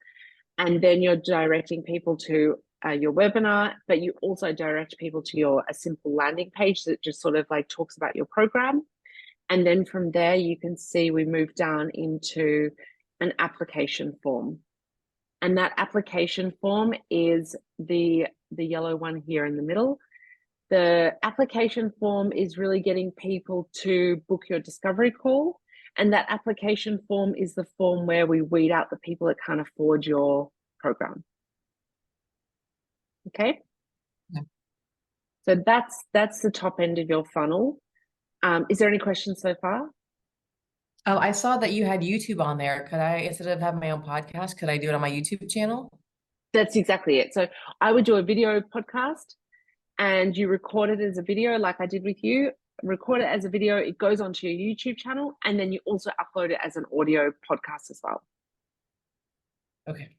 S2: And then you're directing people to your webinar, but you also direct people to a simple landing page that just sort of talks about your program. And then from there, you can see we move down into an application form. And that application form is the yellow one here in the middle. The application form is really getting people to book your discovery call. And that application form is the form where we weed out the people that can't afford your program. Okay.
S3: Yeah.
S2: So that's the top end of your funnel. Is there any questions so far?
S3: Oh, I saw that you had YouTube on there. Could I, instead of having my own podcast, could I do it on my YouTube channel?
S2: That's exactly it. So I would do a video podcast and you record it as a video like I did with you. Record it as a video, it goes onto your YouTube channel, and then you also upload it as an audio podcast as well.
S3: Okay.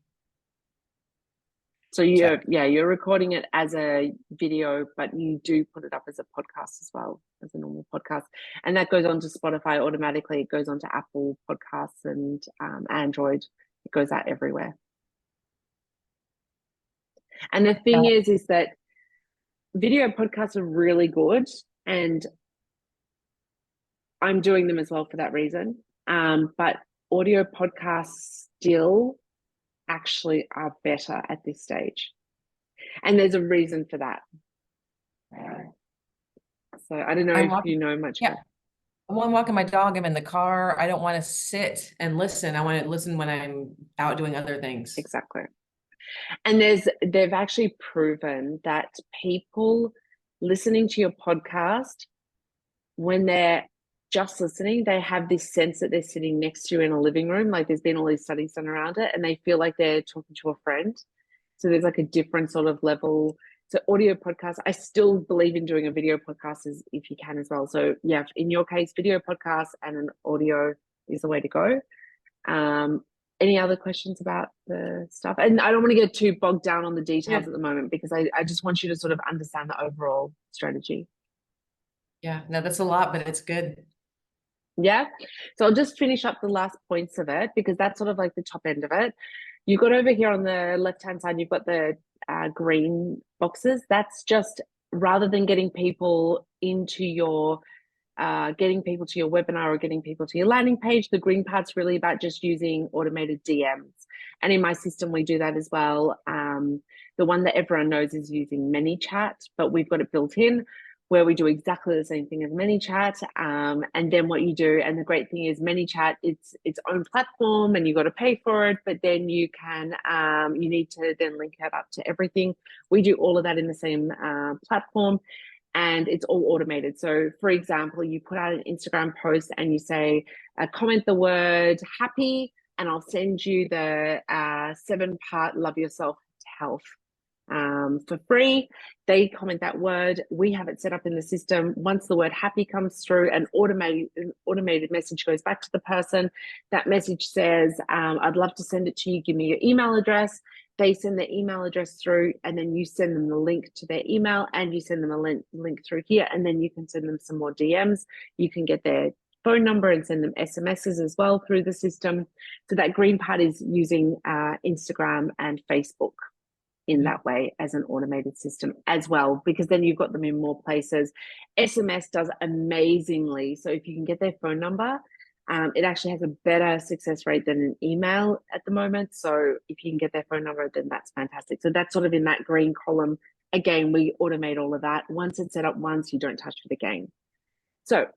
S2: So you're recording it as a video, but you do put it up as a podcast as well, as a normal podcast. And that goes on to Spotify automatically. It goes on to Apple Podcasts and Android. It goes out everywhere. And the thing is that video podcasts are really good, and I'm doing them as well for that reason. But audio podcasts still actually are better at this stage. And there's a reason for that. So I don't know if you know much about.
S3: When I'm walking my dog, I'm in the car. I don't want to sit and listen. I want to listen when I'm out doing other things.
S2: Exactly. And they've actually proven that people listening to your podcast, when they're just listening, they have this sense that they're sitting next to you in a living room. There's been all these studies done around it, and they feel like they're talking to a friend. So there's a different sort of level. So audio podcasts, I still believe in doing a video podcast if you can as well. So yeah, in your case, video podcast and an audio is the way to go. Any other questions about the stuff? And I don't want to get too bogged down on the details at the moment, because I just want you to sort of understand the overall strategy.
S3: Yeah, no, that's a lot, but it's good.
S2: Yeah. So I'll just finish up the last points of it, because that's sort of the top end of it. You've got over here on the left-hand side, you've got the green boxes. That's just, rather than getting people into your webinar or getting people to your landing page, the green part's really about just using automated DMs. And in my system, we do that as well. The one that everyone knows is using ManyChat, but we've got it built in where we do exactly the same thing as ManyChat. And then what you do, and the great thing is ManyChat, it's its own platform and you got to pay for it, but then you can, you need to then link it up to everything. We do all of that in the same platform, and it's all automated. So for example, you put out an Instagram post and you say, comment the word happy, and I'll send you the 7-part Love Yourself to Health for free. They comment that word. We have it set up in the system. Once the word happy comes through, an automated message goes back to the person. That message says, I'd love to send it to you. Give me your email address. They send their email address through, and then you send them the link to their email, and you send them a link through here, and then you can send them some more DMs. You can get their phone number and send them SMSs as well through the system. So that green part is using Instagram and Facebook in that way as an automated system as well, because then you've got them in more places. SMS does amazingly. So if you can get their phone number, it actually has a better success rate than an email at the moment. So if you can get their phone number, then that's fantastic. So that's sort of in that green column. Again, we automate all of that. Once it's set up once, you don't touch it again. So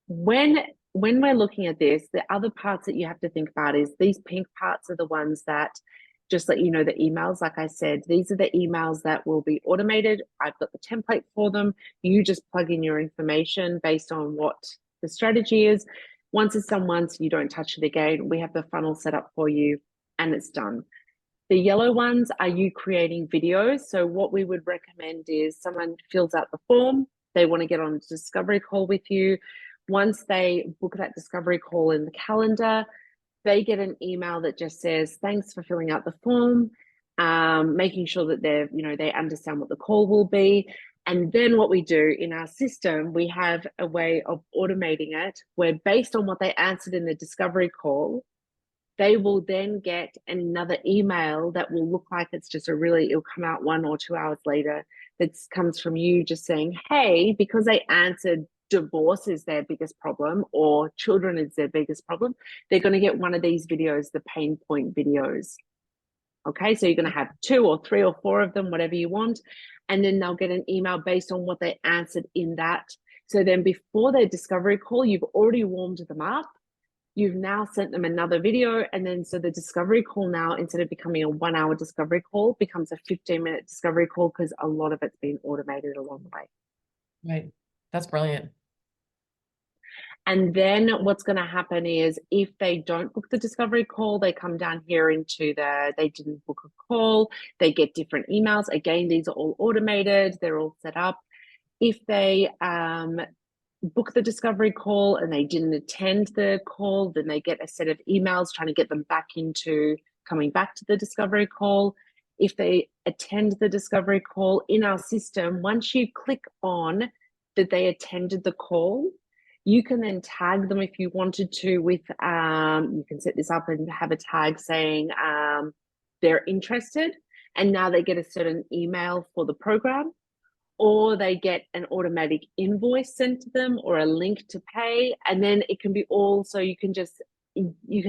S2: when we're looking at this, the other parts that you have to think about is these pink parts are the ones that just let you know the emails. Like I said, these are the emails that will be automated. I've got the template for them. You just plug in your information based on what the strategy is. Once it's done once, you don't touch it again. We have the funnel set up for you and it's done. The yellow ones are you creating videos. So what we would recommend is someone fills out the form. They want to get on a discovery call with you. Once they book that discovery call in the calendar, they get an email that just says, thanks for filling out the form, making sure that they understand what the call will be. And then what we do in our system, we have a way of automating it where based on what they answered in the discovery call, they will then get another email that will look like it's just it'll come out 1 or 2 hours later. That comes from you just saying, hey, because they answered divorce is their biggest problem or children is their biggest problem, they're going to get one of these videos, the pain point videos. Okay, so you're going to have 2 or 3 or 4 of them, whatever you want, and then they'll get an email based on what they answered in that. So then before their discovery call, you've already warmed them up. You've now sent them another video, and then so the discovery call now, instead of becoming a 1-hour discovery call, becomes a 15-minute discovery call because a lot of it's been automated along the way. Right,
S3: that's brilliant.
S2: And then what's going to happen is if they don't book the discovery call, they come down here into they didn't book a call, they get different emails. Again, these are all automated, they're all set up. If they book the discovery call and they didn't attend the call, then they get a set of emails trying to get them back into coming back to the discovery call. If they attend the discovery call in our system, once you click on that they attended the call, you can then tag them if you wanted to with, you can set this up and have a tag saying they're interested, and now they get a certain email for the program, or they get an automatic invoice sent to them or a link to pay. And then it can be all, so you can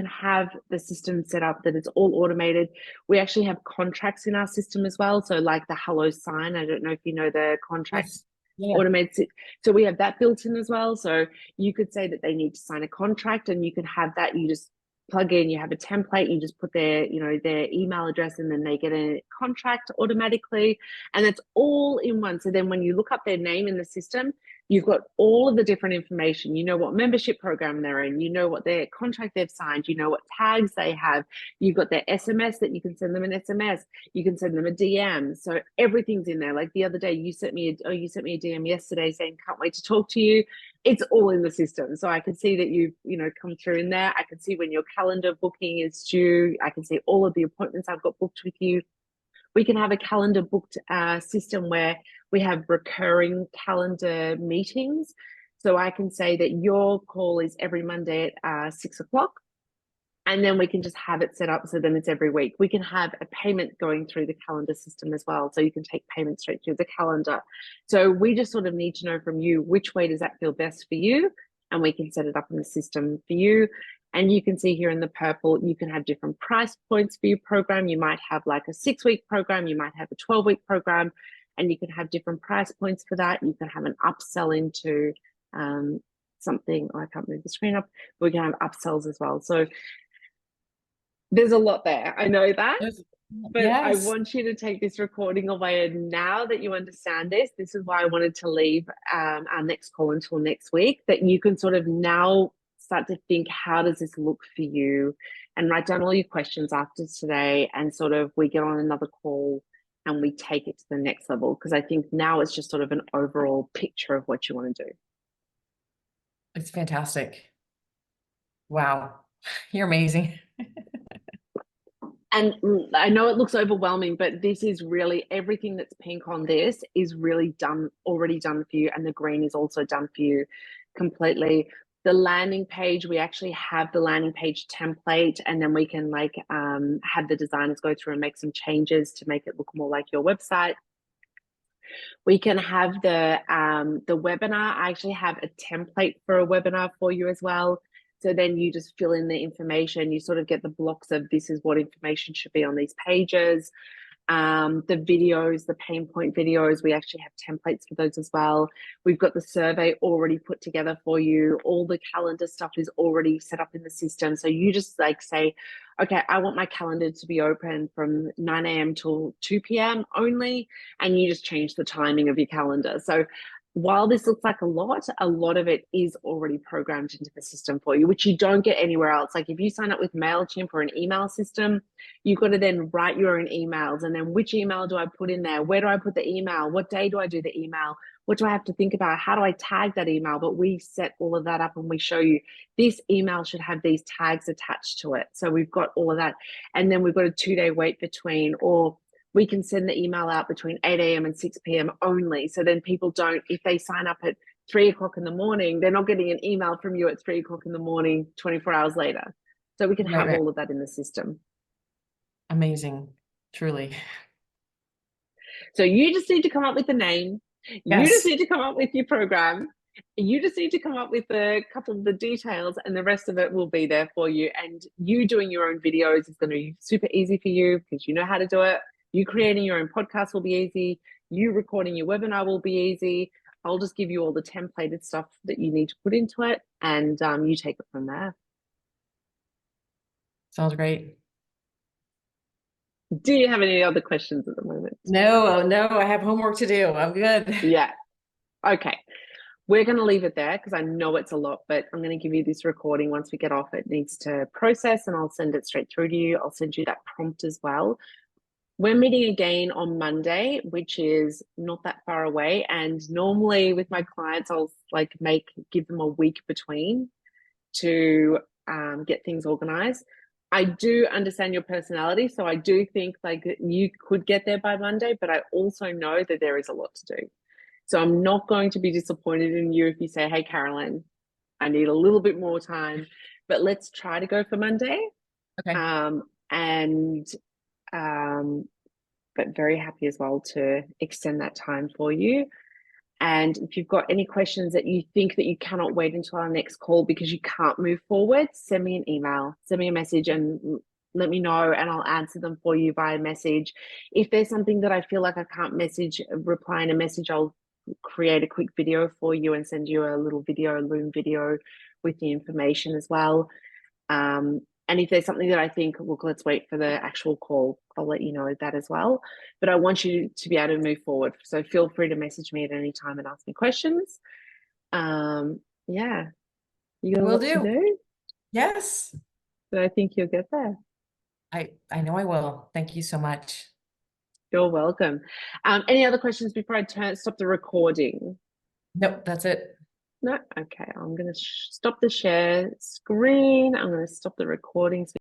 S2: have the system set up that it's all automated. We actually have contracts in our system as well. So like the hello sign, I don't know if you know the contracts. Yes. Yeah. Automated. So we have that built in as well. So you could say that they need to sign a contract, and you could have that. You just plug in, you have a template, you just put their email address, and then they get a contract automatically, and it's all in one. So then when you look up their name in the system, you've got all of the different information. You know what membership program they're in, you know what their contract they've signed, you know what tags they have, you've got their SMS that you can send them an SMS, you can send them a DM. So everything's in there. Like the other day, you sent me a DM yesterday saying, can't wait to talk to you. It's all in the system. So I can see that you've come through in there. I can see when your calendar booking is due. I can see all of the appointments I've got booked with you. We can have a calendar booked system where we have recurring calendar meetings. So I can say that your call is every Monday at 6 o'clock. And then we can just have it set up so then it's every week. We can have a payment going through the calendar system as well. So you can take payment straight through the calendar. So we just sort of need to know from you, which way does that feel best for you? And we can set it up in the system for you. And you can see here in the purple, you can have different price points for your program. You might have like a 6-week program, you might have a 12-week program, and you can have different price points for that. You can have an upsell into something. I can't move the screen up. We can have upsells as well. So there's a lot there. I know that. But yes. I want you to take this recording away, and now that you understand this is why I wanted to leave our next call until next week, that you can sort of now start to think, how does this look for you, and write down all your questions after today, and sort of we get on another call and we take it to the next level. Because I think now it's just sort of an overall picture of what you want to do.
S3: It's fantastic. Wow. You're amazing.
S2: And I know it looks overwhelming, but this is really, everything that's pink on this is really already done for you. And the green is also done for you completely. The landing page, we actually have the landing page template, and then we can have the designers go through and make some changes to make it look more like your website. We can have the webinar. I actually have a template for a webinar for you as well. So then you just fill in the information. You sort of get the blocks of this is what information should be on these pages. The videos, the pain point videos, we actually have templates for those as well. We've got the survey already put together for you. All the calendar stuff is already set up in the system. So you just say, okay, I want my calendar to be open from 9 a.m. till 2 p.m. only. And you just change the timing of your calendar. So while this looks like a lot of it is already programmed into the system for you, which you don't get anywhere else. Like if you sign up with MailChimp or an email system, you've got to then write your own emails. And then which email do I put in there? Where do I put the email? What day do I do the email? What do I have to think about? How do I tag that email? But we set all of that up and we show you this email should have these tags attached to it. So we've got all of that. And then we've got a 2-day wait between, or we can send the email out between 8 a.m. and 6 p.m. only. So then people don't, if they sign up at 3 o'clock in the morning, they're not getting an email from you at 3 o'clock in the morning, 24 hours later. So we can have all of that in the system.
S3: Amazing, truly.
S2: So you just need to come up with the name.
S3: Yes.
S2: You just need to come up with your program. You just need to come up with a couple of the details, and the rest of it will be there for you. And you doing your own videos is going to be super easy for you because you know how to do it. You creating your own podcast will be easy. You recording your webinar will be easy. I'll just give you all the templated stuff that you need to put into it, and you take it from there.
S3: Sounds great.
S2: Do you have any other questions at the moment?
S3: No, I have homework to do. I'm good.
S2: Yeah. Okay. We're going to leave it there because I know it's a lot, but I'm going to give you this recording. Once we get off, it needs to process, and I'll send it straight through to you. I'll send you that prompt as well. We're meeting again on Monday, which is not that far away. And normally with my clients, I'll give them a week between to get things organized. I do understand your personality. So I do think you could get there by Monday, but I also know that there is a lot to do. So I'm not going to be disappointed in you if you say, hey, Caroline, I need a little bit more time, but let's try to go for Monday.
S3: Okay.
S2: But very happy as well to extend that time for you. And if you've got any questions that you think that you cannot wait until our next call because you can't move forward, send me an email, send me a message and let me know, and I'll answer them for you via message. If there's something that I feel like I can't reply in a message, I'll create a quick video for you and send you a little video, a Loom video with the information as well. And if there's something that I think, look, let's wait for the actual call, I'll let you know that as well. But I want you to be able to move forward. So feel free to message me at any time and ask me questions. Yeah. You got a lot to do?
S3: Yes.
S2: But I think you'll get there.
S3: I know I will. Thank you so much.
S2: You're welcome. Any other questions before I stop the recording?
S3: Nope, that's it.
S2: No? Okay, I'm going to stop the share screen. I'm going to stop the recording.